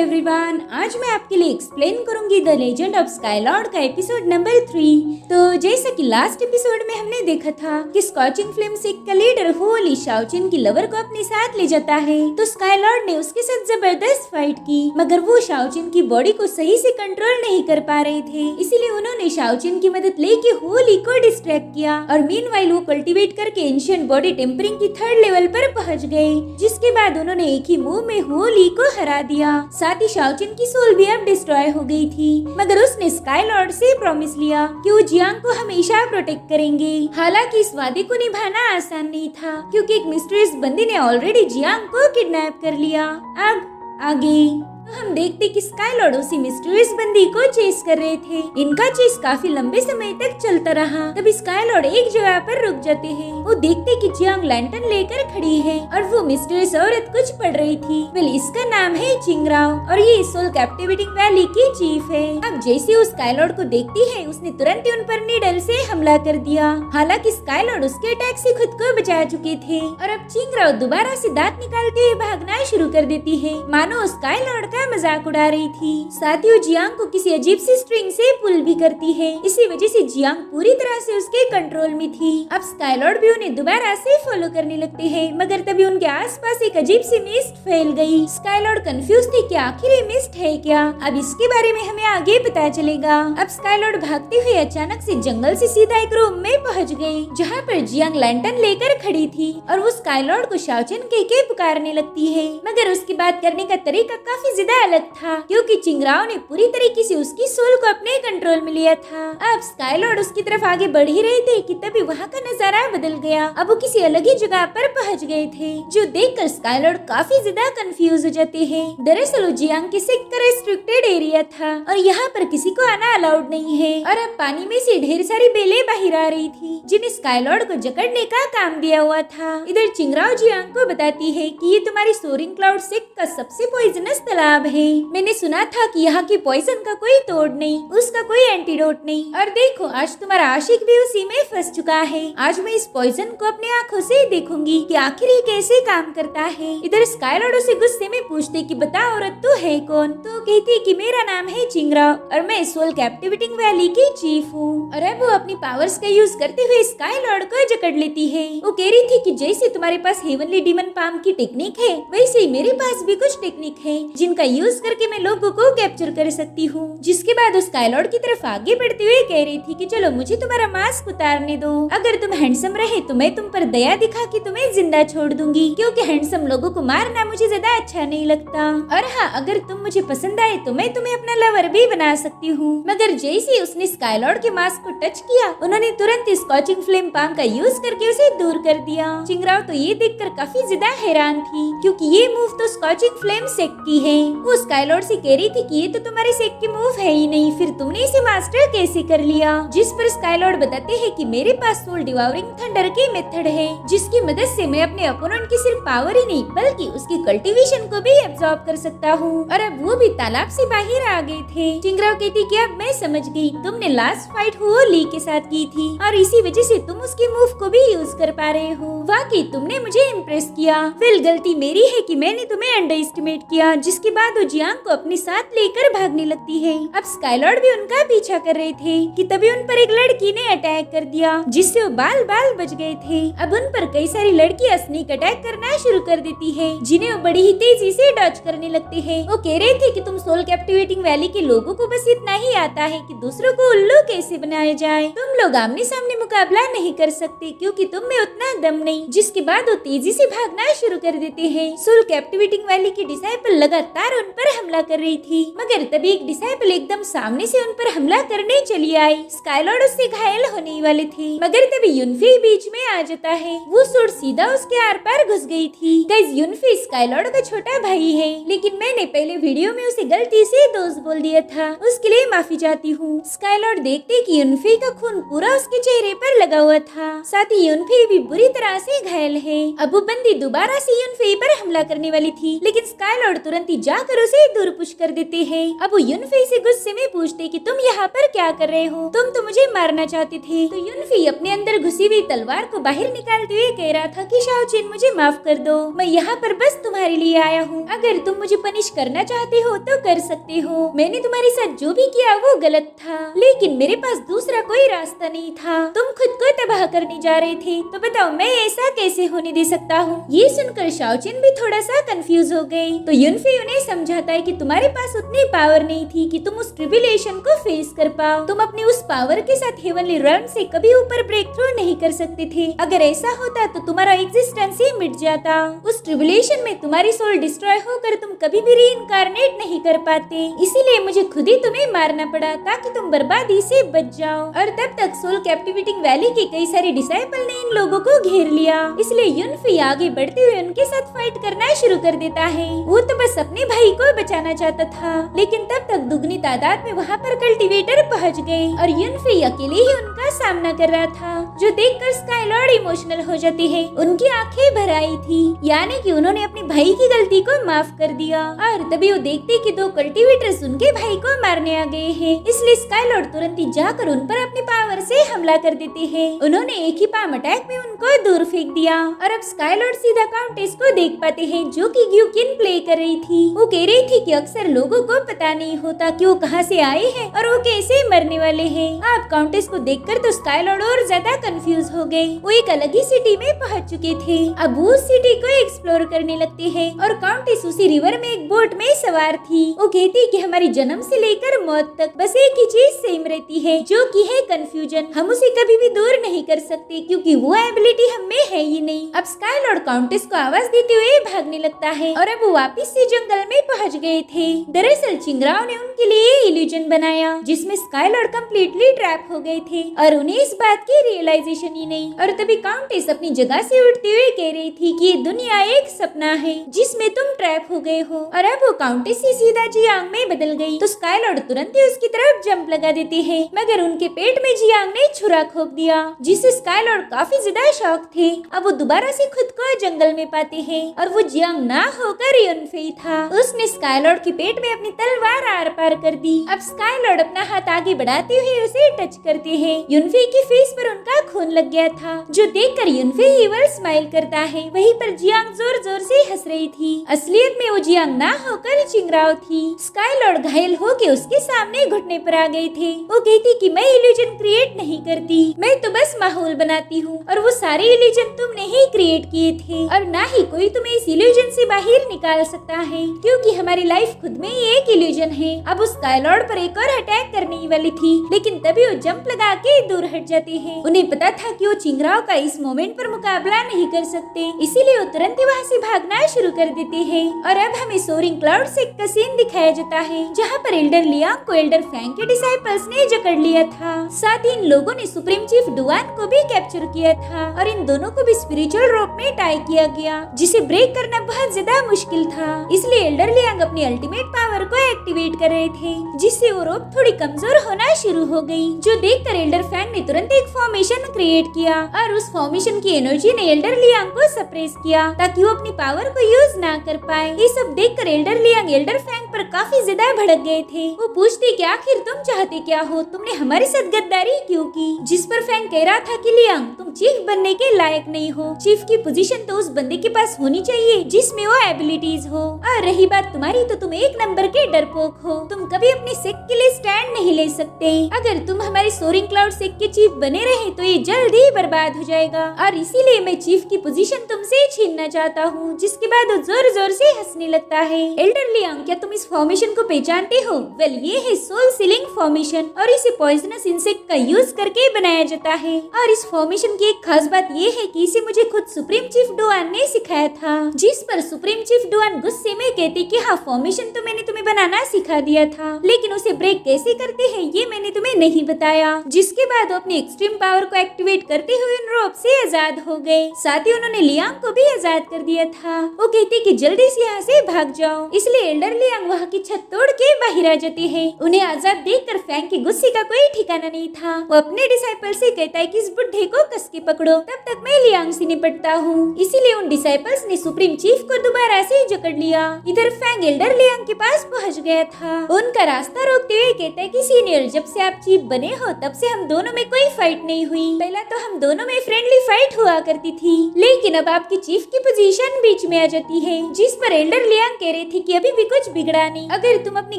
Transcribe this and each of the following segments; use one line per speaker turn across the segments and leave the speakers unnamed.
Everyone, आज मैं आपके लिए एक्सप्लेन करूंगी द लेजेंड ऑफ स्काईलॉर्ड का एपिसोड नंबर 3। तो जैसा कि लास्ट एपिसोड में हमने देखा था कि स्कॉचिंग फ्लेम से का लीडर हो ली शाओचिन की लवर को अपने साथ ले जाता है, तो स्काईलॉर्ड ने उसके साथ जबरदस्त फाइट की, मगर वो शाओचिन की बॉडी को सही से कंट्रोल नहीं कर पा रहे थे। इसीलिए उन्होंने शाओचिन की मदद लेके हो ली को डिस्ट्रैक्ट किया और मीनवाइल वो कल्टीवेट करके एंशिएंट बॉडी टेम्परिंग की 3rd लेवल पर पहुँच गए, जिसके बाद उन्होंने एक ही मूव में हो ली को हरा दिया। साथ ही शाओचिन की सोल भी अब डिस्ट्रॉय हो गई थी, मगर उसने स्काईलॉर्ड से प्रॉमिस लिया कि वो जियांग को हमेशा प्रोटेक्ट करेंगे। हालांकि इस वादे को निभाना आसान नहीं था, क्योंकि एक मिस्टीरियस बंदी ने ऑलरेडी जियांग को किडनैप कर लिया। अब आगे तो हम देखते कि स्काईलॉर्ड उसी मिस्टीरियस बंदी को चेस कर रहे थे। इनका चेस काफी लंबे समय तक चलता रहा। तभी स्काईलॉर्ड एक जगह पर रुक जाते हैं। वो देखते कि जियांग लैंटर्न लेकर खड़ी है और वो मिस्टीरियस औरत कुछ पढ़ रही थी। वेल, इसका नाम है चिंगराओ और ये सोल कैप्टिवेटिंग वैली की चीफ है। अब जैसे वो स्काईलॉर्ड को देखती है, उसने तुरंत ही उन पर नीडल से हमला कर दिया। हालांकि स्काईलॉर्ड उसके अटैक से खुद को बचा चुके थे और अब चिंगराओ दोबारा से दांत निकालते हुए भागना शुरू कर देती है, मानो स्काईलॉर्ड का मजाक उड़ा रही थी। साथ ही वो जियांग को किसी अजीब सी स्ट्रिंग से पुल भी करती है। इसी वजह से जियांग पूरी तरह से उसके कंट्रोल में थी। अब स्काईलॉर्ड भी उन्हें दोबारा से फॉलो करने लगते हैं, मगर तभी उनके आसपास एक अजीब सी मिस्ट फैल गई। स्काईलॉर्ड कंफ्यूज थी कि आखिर ये मिस्ट है क्या। अब इसके बारे में हमें आगे पता चलेगा। अब स्काईलॉर्ड भागते हुए अचानक से जंगल से सीधा एक रूम में पहुंच गए, जहाँ पर जियांग लैंटर्न लेकर खड़ी थी और वो स्काईलॉर्ड को शाओचिन के पुकारने लगती है। मगर उसकी बात करने का तरीका काफी ज्यादा अलग था, क्योंकि चिंगराओ ने पूरी तरीके से उसकी सोल को अपने कंट्रोल में लिया था। अब स्काईलॉर्ड उसकी तरफ आगे बढ़ ही रहे थे कि तभी वहाँ का नजारा बदल गया। अब वो किसी अलग ही जगह पर पहुँच गए थे, जो देखकर स्काईलॉर्ड काफी ज्यादा कंफ्यूज हो जाते हैं। दरअसल जियांग के सिक का रेस्ट्रिक्टेड एरिया था और यहाँ पर किसी को आना अलाउड नहीं है। और अब पानी में से ढेर सारी बेलें बाहर आ रही थी, जिन्हें स्काईलॉर्ड को जकड़ने का काम दिया हुआ था। इधर चिंगराओ जियांग को बताती है कि ये तुम्हारी सोरिंग क्लाउड सिक का सबसे पॉइजनस तालाब है। मैंने सुना था कि यहाँ की पॉइजन का कोई तोड़ नहीं, उसका कोई एंटीडोट नहीं। और देखो, आज तुम्हारा आशिक भी उसी में फंस चुका है। आज मैं इस पॉइजन को अपने आंखों से देखूंगी कि आखिर ये कैसे काम करता है। इधर स्काईलॉर्ड उसे गुस्से में पूछते कि बता औरत तू है कौन। तो कहती कि मेरा नाम है चिंगरा और मैं सोल कैप्टिवेटिंग वैली की चीफ हूँ। और अब वो अपनी पावर्स का यूज करते हुए स्काईलॉर्ड को जकड़ लेती है। वो कह रही थी कि जैसे तुम्हारे पास हेवनली डीमन पाम की टेक्निक है, वैसे ही मेरे पास भी कुछ टेक्निक है, जिनका यूज करके मैं लोगों को कैप्चर कर सकती हूँ। जिसके बाद उस स्काईलॉर्ड की तरफ आगे बढ़ते हुए कह रही थी कि चलो मुझे तुम्हारा मास्क उतारने दो। अगर तुम हैंडसम रहे तो मैं तुम पर दया दिखा के तुम्हें जिंदा छोड़ दूंगी, क्योंकि हैंडसम लोगों को मारना मुझे ज्यादा अच्छा नहीं लगता। और हाँ, अगर तुम मुझे पसंद आए तो मैं तुम्हें अपना लवर भी बना सकती हूँ। मगर जैसे ही उसने स्काईलॉर्ड के मास्क को टच किया, उन्होंने तुरंत स्कॉचिंग फ्लेम पाम का यूज करके उसे दूर कर दिया। चिंगराओ तो ये देखकर काफी ज्यादा हैरान थी, क्योंकि ये मूव तो स्कॉचिंग फ्लेम सेक की है। वो स्काईलॉर्ड से कह रही थी कि ये तो तुम्हारे सेक की मूव है ही नहीं, फिर तुमने इसे मास्टर कैसे कर लिया। जिस पर स्काईलॉर्ड बताते हैं कि मेरे पास सोल डिवाउरिंग थंडर की मेथड है, जिसकी मदद से मैं अपने अपोनेंट की सिर्फ पावर ही नहीं बल्कि उसकी कल्टीवेशन को भी एब्जॉर्ब कर सकता हूँ। और अब वो भी तालाब से बाहर आ गए थे। चिंगराओ कहती कि अब मैं समझ गई, तुमने लास्ट फाइट हो ली के साथ की थी और इसी वजह से तुम उसकी मूव को भी यूज कर पा रहे हो। वाकई तुमने मुझे इम्प्रेस किया। फिर गलती मेरी है कि मैंने तुम्हें अंडर एस्टिमेट किया। जिसके बाद वो जियांग को अपने साथ लेकर भागने लगती है। अब स्काईलॉर्ड भी उनका पीछा कर रहे थे कि तभी उन पर एक लड़की ने अटैक कर दिया, जिससे वो बाल बाल बच गए थे। अब उन पर कई सारी लड़कियां स्नेक अटैक करना शुरू कर देती है, जिन्हें वो बड़ी ही तेजी से डॉज करने लगते हैं। वो कह रहे थे कि तुम सोल कैप्टिवेटिंग वैली के लोगों को बस इतना ही आता है कि दूसरों को उल्लू कैसे बनाया जाए। तुम लोग आमने सामने मुकाबला नहीं कर सकते, क्योंकि तुम में उतना दम नहीं। जिसके बाद वो तेजी से भागना शुरू कर देते हैं। सोल कैप्टिवेटिंग वैली की डिसाइपल लगातार उन पर हमला कर रही थी, मगर तभी एक डिसाइपल एकदम सामने से उन पर हमला करने चली आई। स्काईलॉर्ड उससे घायल होने ही वाले थे, मगर तभी युनफी बीच में आ जाता है। वो सोर्ड सीधा उसके आर पार घुस गई थी। गाइस, युनफी स्काईलॉर्ड का छोटा भाई है, लेकिन मैंने पहले वीडियो में उसे गलती से दोस्त बोल दिया था, उसके लिए माफी चाहती हूँ। स्काईलॉर्ड देखते कि युनफी का खून पूरा उसके चेहरे पर लगा हुआ था, साथ ही युनफी भी बुरी तरह से घायल है। अब वो बंदी दोबारा से युनफी पर हमला करने वाली थी, लेकिन स्काईलॉर्ड तुरंत ही जाकर उसे दूर दूर पुश कर देते हैं। अब वो युनफी से गुस्से में पूछते कि तुम यहाँ पर क्या कर रहे हो, तुम तो मुझे मारना चाहते थे। तो युनफी अपने अंदर घुसी हुई तलवार को बाहर निकालते हुए कह रहा था कि शाओचिन मुझे माफ कर दो, मैं यहाँ पर बस तुम्हारे लिए आया हूँ, अगर तुम मुझे पनिश करना चाहते हो तो कर सकते हो, मैंने तुम्हारे साथ जो भी किया वो गलत था, लेकिन मेरे पास दूसरा कोई रास्ता नहीं था, तुम खुद को तबाह करने जा रहे थे, तो बताओ मैं ऐसा कैसे होने दे सकता हूँ। ये सुनकर शाओचिन भी थोड़ा सा कंफ्यूज हो गई। तो युनफी उन्हें समझाता है कि तुम्हारे पास उतनी पावर नहीं थी कि तुम उस ट्रिबुलेशन को फेस कर पाओ, तुम अपने उस पावर के साथ हेवनली रेल्म से कभी ऊपर ब्रेक थ्रू नहीं कर सकते थे, अगर ऐसा होता तो तुम्हारा एग्जिस्टेंस ही मिट जाता, उस ट्रिबुलेशन में तुम्हारी सोल डिस्ट्रॉय होकर तुम कभी भी रीइंकार्नेट नहीं कर पाते, इसीलिए मुझे खुद ही तुम्हें मारना पड़ा ताकि तुम बर्बादी से बच जाओ। और तब तक सोल कैप्टिवेटिंग वैली के कई सारे डिसाइपल ने इन लोगों को घेर लिया, इसलिए युनफी आगे बढ़ते हुए उनके साथ फाइट करना शुरू कर देता है। वो तो बस अपने भाई को बचाना चाहता था, लेकिन तब तक दुगनी तादाद में वहाँ पर कल्टीवेटर पहुँच गए और युनफी अकेले ही उनका सामना कर रहा था, जो देखकर स्काईलॉर्ड इमोशनल हो जाती है, उनकी आंखें भर आई थी, यानी कि उन्होंने अपने भाई की गलती को माफ कर दिया। और तभी वो देखते कि दो कल्टीवेटर्स उनके भाई को मारने आ गए हैं, इसलिए स्काईलॉर्ड तुरंत ही जाकर उन पर अपनी पावर से हमला कर देते हैं। उन्होंने एक ही पाम अटैक में उनको दूर फेंक दिया और अब स्काईलॉर्ड सीधा काउंटेस को देख पाते हैं, जो कि ग्यूकिन प्ले कर रही थी। वो कह रही थी कि अक्सर लोगों को पता नहीं होता कि वो कहाँ से आए हैं और वो कैसे मरने वाले हैं। अब काउंटेस को देखकर तो स्काईलॉर्ड और ज्यादा कंफ्यूज हो गए। वो एक अलग ही सिटी में पहुंच चुके थे। अब वो उस सिटी को एक्सप्लोर करने लगते हैं और काउंटेस उसी रिवर में एक बोट में सवार थी। वो कहती कि हमारी जन्म से लेकर मौत तक बस एक ही चीज सेम रहती है, जो कि है कंफ्यूजन, हम उसे कभी भी दूर नहीं कर सकते क्योंकि वो एबिलिटी हम में है ही नहीं। अब स्काईलॉर्ड काउंटेस को आवाज देते हुए भागने लगता है और अब वो वापिस से जंगल में पहुंच गए थे। दरअसल चिंगराओ ने उनके लिए इल्यूजन बनाया जिसमें स्काईलॉर्ड कम्प्लीटली ट्रैप हो गए थे और उन्हें इस बात की रियलाइजेशन ही नहीं। और तभी काउंटेस अपनी जगह से उठते हुए कह रही थी कि ये दुनिया एक सपना है जिसमें तुम ट्रैप हो गए हो, और अब वो काउंटेस से सीधा जियांग में बदल गई। तो स्काईलॉर्ड तुरंत ही उसकी तरफ जंप लगा देते हैं, मगर उनके पेट में जियांग ने छुरा खोप दिया, जिससे स्काईलॉर्ड काफी ज्यादा शॉक थे। अब वो दोबारा से खुद को जंगल में पाते हैं और वो जियांग ना होकर युनफी था। उसने स्काईलॉर्ड के पेट में अपनी तलवार आर पार कर दी। अब स्काईलॉर्ड अपना हाथ आगे बढ़ाते हुए उसे टच करते हैं। युनफी की फेस पर उनका खून लग गया था, जो देखकर युनफी इवल स्माइल करता है। वहीं पर जियांग जोर जोर से हंस रही थी। असलियत में वो जियांग ना होकर चिंगराओ थी। स्काईलॉर्ड घायल होकर उसके सामने घुटने पर आ गए थे। वो कहती कि मैं इल्यूजन क्रिएट नहीं करती, मैं तो बस माहौल बनाती हूँ और वो सारे इल्यूजन तुमने ही क्रिएट किए थे और ना ही कोई तुम्हें इस इल्यूजन से बाहर निकाल सकता है, क्योंकि हमारी लाइफ खुद में ही एक इल्यूजन है। अब उस स्काईलॉर्ड पर एक और अटैक करने ही वाली थी, लेकिन तभी वो जंप लगा के दूर हट जाते हैं। उन्हें पता था कि वो चिंगराओ का इस मोमेंट पर मुकाबला नहीं कर सकते, इसीलिए वो तुरंत ही वहाँ से भागना शुरू कर देते हैं। और अब हमें सोरिंग क्लाउड से एक सीन दिखाया जाता है जहाँ पर एल्डर लियांग को एल्डर फैंग के डिसाइपल्स ने जकड़ लिया था। साथ ही इन लोगों ने सुप्रीम चीफ डुआन को भी कैप्चर किया था और इन दोनों को भी स्पिरिचुअल रोप में टाई किया गया, जिसे ब्रेक करना बहुत ज्यादा मुश्किल था। इसलिए एल्डर लियांग अपनी अल्टीमेट पावर को एक्टिवेट कर रहे थे, जिससे वो रोप थोड़ी कमजोर होना शुरू हो गई, जो देखकर एल्डर फैंग ने तुरंत एक फॉर्मेशन क्रिएट किया और उस फॉर्मेशन की एनर्जी ने एल्डर लियांग को सप्रेस किया ताकि वो अपनी पावर को यूज ना कर पाए। ये सब देखकर एल्डर लियांग एल्डर फैंग पर काफी ज्यादा भड़क गए थे। वो पूछते कि आखिर तुम चाहते क्या हो, तुमने हमारे साथ गद्दारी क्यों की? जिस पर फैंग कह रहा था कि लियांग तुम चीफ बनने के लायक नहीं हो, चीफ की पोजीशन तो उस बंदे के पास होनी चाहिए जिसमें वो एबिलिटीज हो, और रही बात तुम्हारी तो तुम एक नंबर के डरपोक हो, तुम कभी अपने सेक्ट के लिए स्टैंड नहीं ले सकते। अगर तुम हमारे सोरिंग क्लाउड सेक्ट के चीफ बने रहे तो ये जल्द ही बर्बाद हो जाएगा, और इसीलिए मैं चीफ की पोजीशन तुमसे छीनना चाहता हूँ। जिसके बाद वो जोर जोर से हंसने लगता है। एल्डर लियांग, क्या तुम इस फॉर्मेशन को पहचानते हो? वेल, ये है सोल सीलिंग फॉर्मेशन और इसे पॉइजनस इंसेक्ट का यूज करके बनाया जाता है। और इस फॉर्मेशन की एक खास बात ये है कि इसे मुझे खुद सुप्रीम चीफ डुआन ने सिखाया था। जिस पर सुप्रीम चीफ डुआन गुस्से में कहते कि हाँ, फॉर्मेशन तो मैंने तुम्हें बनाना सिखा दिया था, लेकिन उसे ब्रेक कैसे करते हैं ये मैंने तुम्हें नहीं बताया। जिसके बाद वो अपनी एक्सट्रीम पावर को एक्टिवेट करते हुए उन रोप से आजाद हो गए। साथ ही उन्होंने लियांग को भी आजाद कर दिया था। वो कहते कि जल्दी से यहाँ से भाग जाओ, इसलिए एल्डर लियांग वहाँ की छत तोड़ के बाहर आ जाते हैं। उन्हें आजाद देखकर फैंग के गुस्से का कोई ठिकाना नहीं था। वो अपने डिसाइपल से कहता है कि इस बुढ़े को कस के पकड़ो, तब तक मैं लियांग से निपटता हूँ। इसीलिए उन डिसाइपल्स ने सुप्रीम चीफ को दोबारा से जकड़ लिया। इधर फैंग एल्डर लियांग के पास पहुंच गया था। उनका रास्ता रोकते हुए कहता है कि सीनियर, जब से आप चीफ बने हो तब से हम दोनों में कोई फाइट नहीं हुई। पहला तो हम दोनों में फ्रेंडली फाइट हुआ करती थी, लेकिन अब आपकी चीफ की पोजीशन बीच में आ जाती है। जिस पर एल्डर लियांग कह रही थी कि अभी भी कुछ बिगड़ा नहीं, अगर तुम अपनी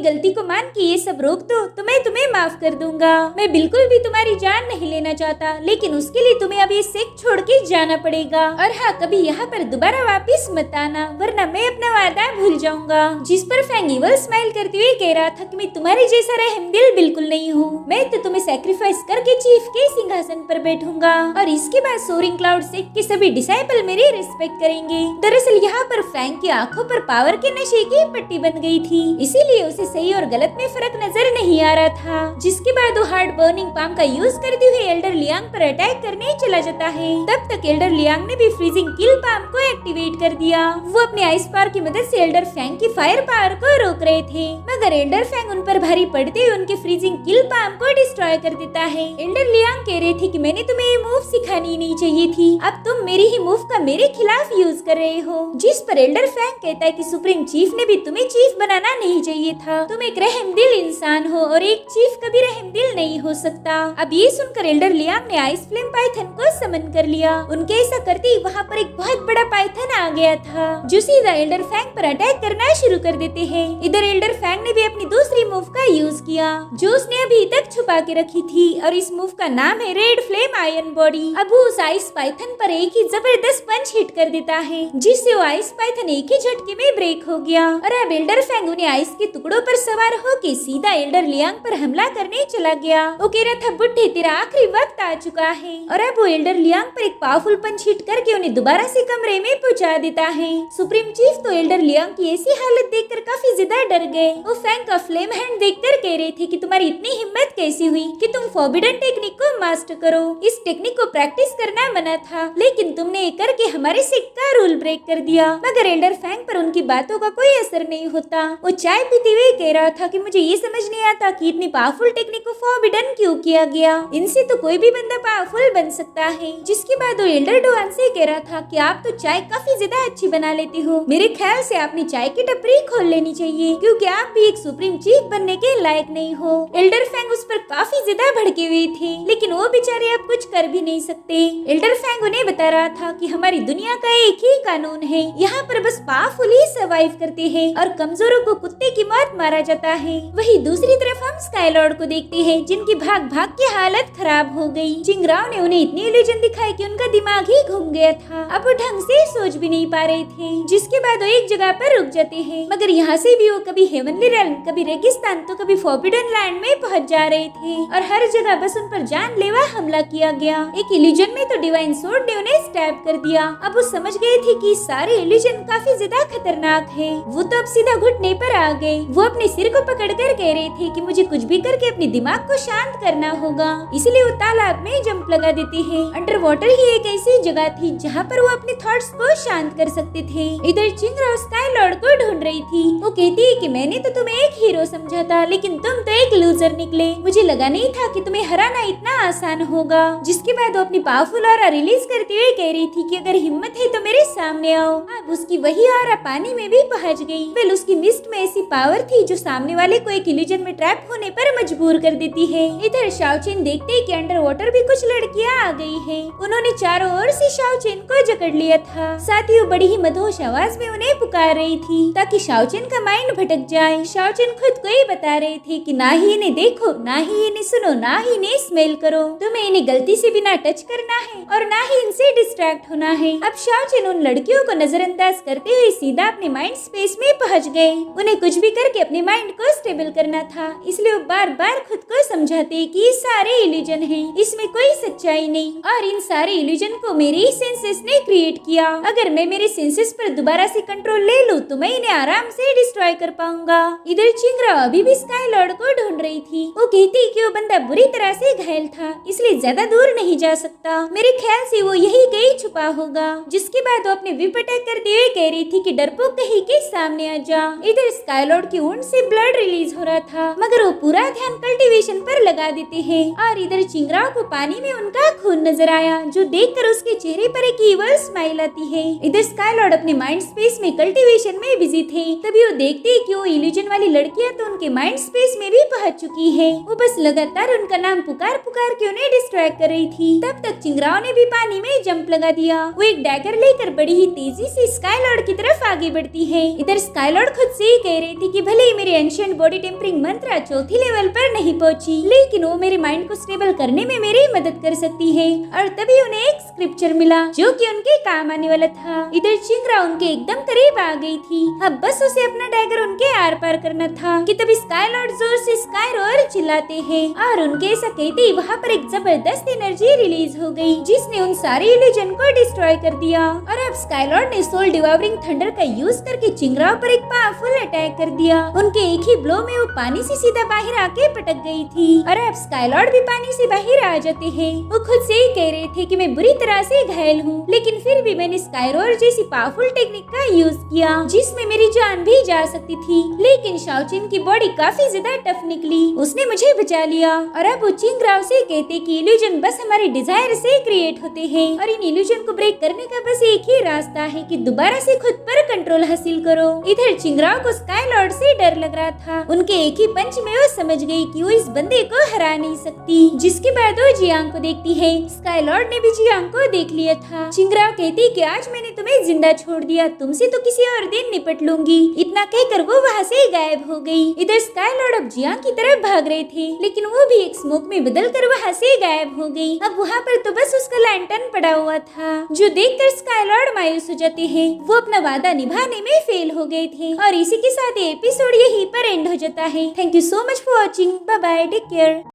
गलती को मान के ये सब रोक दो तो मैं तुम्हें माफ कर दूंगा। मैं बिल्कुल भी तुम्हारी जान नहीं लेना चाहता, लेकिन उसके लिए तुम्हें अब ये सेक्ट छोड़ के जाना पड़ेगा। और हाँ, कभी यहाँ पर दोबारा वापिस मत आना, वरना मैं अपना वादा भूल जाऊंगा। जिस पर फैंग इवल स्माइल करते हुए कह रहा था कि मैं तुम्हारे जैसा रहमदिल बिल्कुल नहीं हूँ। मैं तो तुम्हें सैक्रिफाइस करके चीफ के सिंहासन पर बैठूंगा और इसके बाद सोरिंग क्लाउड सेक्ट के सभी डिसाइपल मेरी रिस्पेक्ट करेंगे। दरअसल यहाँ पर फैंग की आंखों पर पावर के नशे की पट्टी बन गई थी, इसीलिए उसे सही और गलत में फर्क नजर नहीं आ रहा था। जिसके बाद वो हार्ड बर्निंग पाम का यूज करते हुए एल्डर लियांग पर अटैक करने चला जाता है। तब तक एल्डर लियांग ने भी फ्रीजिंग किल पाम को एक्टिवेट कर दिया। वो अपने आइस पावर की मदद से एल्डर फैंग की फायर पावर को रोक रहे थे, मगर एल्डर फैंग उन पर भारी पड़ते हुए उनके फ्रीजिंग किल पाम को डिस्ट्रॉय कर देता है। एल्डर लियांग कह रहे थे कि मैंने तुम्हें ये मूव सिखानी ही नहीं चाहिए थी, अब तुम मेरी ही मूव का मेरे खिलाफ यूज कर रहे हो। जिस पर एल्डर फैंग कहता है कि सुप्रीम चीफ ने भी तुम्हें चीफ बनाना नहीं चाहिए था, तुम एक रहमदिल इंसान हो और एक चीफ कभी रहमदिल नहीं हो सकता। अब ये सुनकर एल्डर लियांग ने आइस फ्लेम पाइथन को समन कर लिया। उनके ऐसा करते ही वहाँ पर एक बहुत बड़ा पाइथन आ गया था, जो सीधा एल्डर फैंग पर अटैक करना शुरू कर देते हैं। इधर एल्डर फैंग ने भी अपनी दूसरी मूव का यूज किया, जो उसने अभी तक छुपा के रखी थी, और इस मूव का नाम है रेड फ्लेम आयरन बॉडी। अब वो उस आइस पाइथन पर एक ही जबरदस्त पंच हिट कर देता है, जिससे वो आइस पाइथन एक ही झटके में ब्रेक हो गया। और अब एल्डर फैंग उन्हें आइस के टुकड़ों पर सवार होकर सीधा एल्डर लियांग पर हमला करने चला गया। वो कह रहा था, बुड्ढे तेरा आखिरी वक्त आ चुका है। और अब वो एल्डर लियांग पर एक पावरफुल पंच हिट करके उन्हें दोबारा से कमरे में पहुंचा देता है। सुप्रीम चीफ तो एल्डर लियांग की ऐसी हालत देखकर काफी ज्यादा डर गए। वो फैंग का फ्लेम हैंड देखकर कह रहे थे कि तुम्हारी इतनी हिम्मत कैसी हुई कि तुम फॉरबिडन टेक्निक को मास्टर करो। इस टेक्निक को प्रैक्टिस करना मना था, लेकिन तुमने ये करके हमारे सेक्ट का रूल ब्रेक कर दिया। मगर एल्डर फैंग पर उनकी बातों का कोई असर नहीं होता। वो चाय पीते हुए कह रहा था कि मुझे ये समझ नहीं आता कि इतनी पावरफुल टेक्निक को फॉरबिडन क्यों किया गया। इनसे तो कोई भी बंदा पावरफुल बन सकता है। जिसके बाद वो एल्डर डुआन से कह रहा था कि आप तो चाय काफी ज्यादा अच्छी बना लेती हो, मेरे ख्याल से आपने चाय की टपरी खोल लेनी चाहिए, क्योंकि आप भी एक सुप्रीम चीफ बनने के लायक नहीं हो। एल्डर फैंग उस पर काफी ज्यादा भड़के हुए थे, लेकिन वो बेचारे अब कुछ कर भी नहीं सकते। एल्डर फैंग उन्हें बता रहा था कि हमारी दुनिया का एक ही कानून है, यहाँ पर बस पावरफुल ही सर्वाइव करते हैं और कमजोरों को कुत्ते की मौत मारा जाता है। वही दूसरी तरफ हम स्काई लॉर्ड को देखते हैं, जिनकी भाग भाग की हालत खराब हो गई। चिंगराव ने उन्हें इतनी इल्यूजन दिखाई कि उनका दिमाग ही घूम गया था, अब वो ढंग से सोच भी नहीं पा रहे थे। जिसके बाद वो एक जगह पर रुक जाते हैं, मगर यहाँ से भी वो कभी हेवनली रेल्म, कभी रेगिस्तान, तो कभी फॉरबिडन लैंड में पहुँच जा रहे थे, और हर जगह बस उन पर जानलेवा हमला किया गया। एक इल्यूजन में तो डिवाइन सोर्ड ने उन्हें स्टैब कर दिया। अब वो समझ गए थे कि सारे इल्यूजन काफी ज्यादा खतरनाक है। वो तो अब सीधा घुटने पर आ गए। वो अपने सिर को पकड़कर कह रहे थे कि मुझे कुछ भी करके अपने दिमाग को शांत करना होगा, इसलिए वो तालाब में जंप लगा देते हैं। अंडर वाटर ही एक ऐसी जगह थी जहाँ पर वो अपने थॉट्स को शांत कर सकते थे। इधर चिंगराव स्काई लॉर्ड को ढूंढ रही थी। वो कहती है कि मैंने तो तुम्हें एक हीरो समझा था, लेकिन तुम तो एक लूजर निकले। मुझे लगा नहीं था कि तुम्हें हराना इतना आसान होगा। जिसके बाद वो अपनी पावरफुल ऑरा रिलीज करते हुए कह रही थी कि अगर हिम्मत है तो मेरे सामने आओ। अब उसकी वही ऑरा पानी में भी पहुंच गई। वेल, उसकी मिस्ट में ऐसी पावर थी जो सामने वाले को एक इल्यूजन में ट्रैप होने पर मजबूर कर देती है। इधर शाओचेन देखते ही कि अंडर वाटर भी कुछ लड़कियां आ गई हैं। उन्होंने चारों ओर से शाओचेन को जकड़ लिया था, साथ ही वो बड़ी ही मधोश आवाज में उन्हें पुकार रही थी ताकि शाओचेन का माइंड भटक जाए। शाओचेन खुद को ही बता रहे थे कि ना ही इन्हें देखो, ना ही इन्हें सुनो, ना ही इन्हें स्मेल करो। तुम्हें इन्हें गलती से भी ना टच करना है और ना ही इनसे डिस्ट्रैक्ट होना है। अब शाओचेन उन लड़कियों को नजरअंदाज करते हुए सीधा अपने माइंड स्पेस में पहुंच गए। उन्हें कुछ भी करके अपने माइंड को स्टेबल करना था, इसलिए वो बार बार खुद को समझाते कि ये सारे इल्यूजन हैं, इसमें कोई सच्चाई नहीं, और इन सारे इल्यूजन को मेरे ही सेंसेस ने क्रिएट किया। अगर मैं मेरे सेंसेस पर दोबारा से कंट्रोल ले लूं तो मैं इन्हें आराम से डिस्ट्रॉय कर पाऊंगा। इधर चिंगराव अभी भी स्काई लॉर्ड को ढूंढ रही थी। वो कहती देखते ही कि वो बंदा बुरी तरह से घायल था, इसलिए ज्यादा दूर नहीं जा सकता। मेरे ख्याल से वो यही कहीं छुपा होगा। जिसके बाद वो अपने विप अटैक करते हुए कह रही थी कि डरपोक कहीं के सामने आ जा। इधर स्काईलॉर्ड की ऊँट से ब्लड रिलीज हो रहा था, मगर वो पूरा ध्यान कल्टीवेशन पर लगा देते हैं। और इधर चिंगराव को पानी में उनका खून नजर आया, जो देखकर उसके चेहरे पर एक ईवल स्माइल आती है। इधर स्काईलॉर्ड अपने माइंड स्पेस में कल्टीवेशन में बिजी थे, तभी वो देखते हैं कि वो इल्यूजन वाली लड़कियां तो उनके माइंड स्पेस में भी पहुंच चुकी है। वो बस लगातार उनका नाम पुकार पुकार के उन्हें डिस्ट्रैक्ट कर रही थी। तब तक चिंगराव ने भी पानी में जंप लगा दिया। वो एक डैगर लेकर बड़ी ही तेजी से स्काईलॉर्ड की तरफ आगे बढ़ती है। इधर स्काईलॉर्ड खुद से ही कह रही थी कि भले ही मेरे एंशिएंट बॉडी टेम्परिंग मंत्र चौथी लेवल पर नहीं पहुंची, लेकिन वो मेरे माइंड को स्टेबल करने में मेरी मदद कर सकती है। और तभी उन्हें एक स्क्रिप्चर मिला जो कि उनके काम आने वाला था। इधर चिंगराव उनके एकदम करीब आ गई थी। अब बस उसे अपना डैगर उनके आर पार करना था कि तभी स्काईलॉर्ड जोर से स्काईरोर चिल्लाते हैं और उनके ऐसा कहते ही वहाँ पर एक जबरदस्त एनर्जी रिलीज हो गई, जिसने उन सारे इल्यूजन को डिस्ट्रॉय कर दिया। और अब स्काईलॉर्ड ने सोल डिवावरिंग थंडर का यूज करके चिंगराव पर एक पावरफुल अटैक कर दिया। उनके एक ही ब्लो में वो पानी से सीधा बाहर आके पटक गई थी। और अब स्काईलॉर्ड भी पानी से बाहर आ जाते हैं। वो खुद से ही कह रहे थे कि मैं बुरी तरह से घायल हूँ, लेकिन फिर भी मैंने स्काईरोर जैसी पावरफुल टेक्निक का यूज किया जिसमें मेरी जान भी जा सकती थी। लेकिन शाओचिन की बॉडी काफी ज्यादा टफ निकली, उसने मुझे बचा लिया। और अब वो चिंगराव से कहते कि इल्यूजन बस हमारे डिजायर से क्रिएट होते हैं और इन इल्यूजन को ब्रेक करने का बस एक ही रास्ता है कि दोबारा से खुद पर कंट्रोल हासिल करो। इधर चिंगराव को स्काईलॉर्ड से डर लग रहा था। उनके एक ही पंच में वो समझ गई कि वो इस बंदे को हरा नहीं सकती। जिसके बाद वो जियांग को देखती है। स्काईलॉर्ड ने भी जियांग को देख लिया था। चिंगराव कहती कि आज मैंने तुम्हें जिंदा छोड़ दिया, तुमसे तो किसी और दिन निपट लूंगी। इतना कहकर वो वहाँ से गायब हो गई। इधर स्काईलॉर्ड अब जियांग की तरफ भाग रहे थे, लेकिन वो भी एक स्मोक में बदलकर वहाँ से गायब हो गई। अब वहाँ पर तो बस उसका लैंटर्न पड़ा हुआ था, जो देखकर स्काईलॉर्ड मायूस हो जाते हैं। वो अपना वादा निभाने में फेल हो गए थे। और इसी के साथ एपिसोड यहीं पर एंड हो जाता है। Thank you so much for watching. Bye bye, take care.